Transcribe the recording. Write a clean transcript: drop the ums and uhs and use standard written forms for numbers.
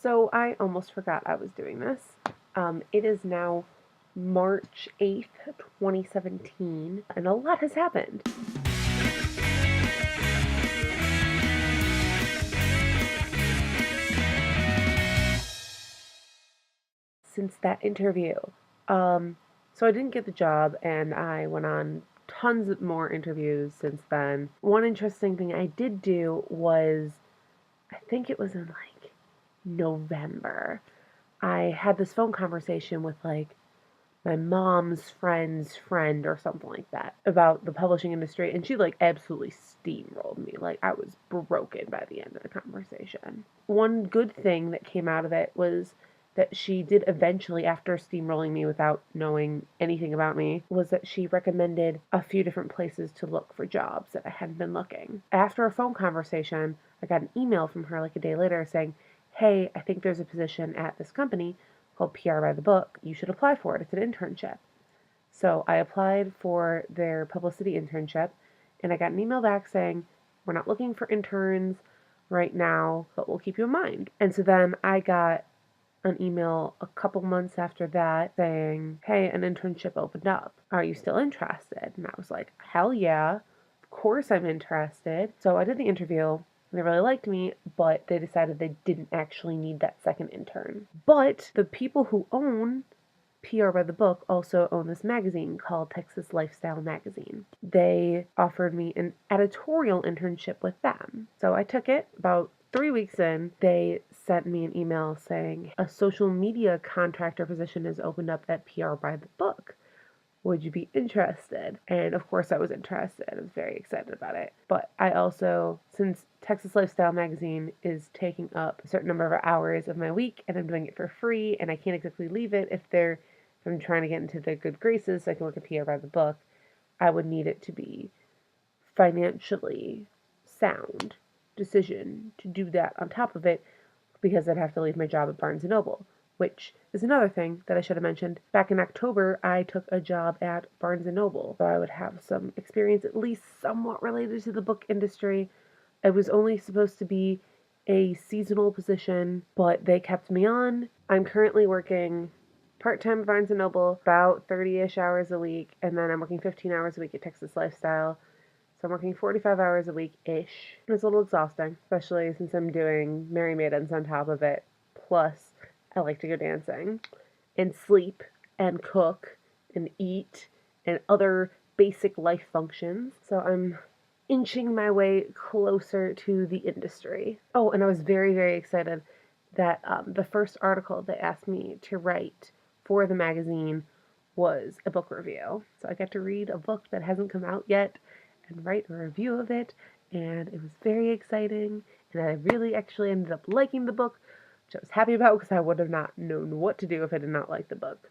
So I almost forgot I was doing this. It is now March 8th, 2017, and a lot has happened. Since that interview. So I didn't get the job, and I went on tons of more interviews since then. One interesting thing I did do was, I think it was in like November, I had this phone conversation with like my mom's friend's friend or something like that about the publishing industry, and she like absolutely steamrolled me. Like I was broken by the end of the conversation. One good thing that came out of it was that she did eventually, after steamrolling me without knowing anything about me, was that she recommended a few different places to look for jobs that I hadn't been looking. After a phone conversation, I got an email from her like a day later saying, hey, I think there's a position at this company called Pear by the book. You should apply for it. It's an internship. So I applied for their publicity internship, and I got an email back saying, we're not looking for interns right now, but we'll keep you in mind. And so then I got an email a couple months after that saying, hey, an internship opened up. Are you still interested? And I was like, hell yeah, of course I'm interested. So I did the interview. They really liked me, but they decided they didn't actually need that second intern. But the people who own Pear by the book also own this magazine called Texas Lifestyle Magazine. They offered me an editorial internship with them. So I took it. About 3 weeks in, they sent me an email saying a social media contractor position has opened up at Pear by the book. Would you be interested? And of course I was interested. I was very excited about it. But I also, since Texas Lifestyle Magazine is taking up a certain number of hours of my week and I'm doing it for free and I can't exactly leave it if I'm trying to get into their good graces so I can work at Pear by the book, I would need it to be financially sound decision to do that on top of it, because I'd have to leave my job at Barnes & Noble, which is another thing that I should have mentioned. Back in October, I took a job at Barnes & Noble, so I would have some experience at least somewhat related to the book industry. It was only supposed to be a seasonal position, but they kept me on. I'm currently working part-time at Barnes & Noble, about 30-ish hours a week, and then I'm working 15 hours a week at Texas Lifestyle. So I'm working 45 hours a week-ish. It's a little exhausting, especially since I'm doing Merry Maidens on top of it. Plus, I like to go dancing and sleep and cook and eat and other basic life functions. So I'm inching my way closer to the industry. Oh, and I was very, very excited that the first article they asked me to write for the magazine was a book review. So I got to read a book that hasn't come out yet and write a review of it, and it was very exciting, and I really actually ended up liking the book, which I was happy about because I would have not known what to do if I did not like the book.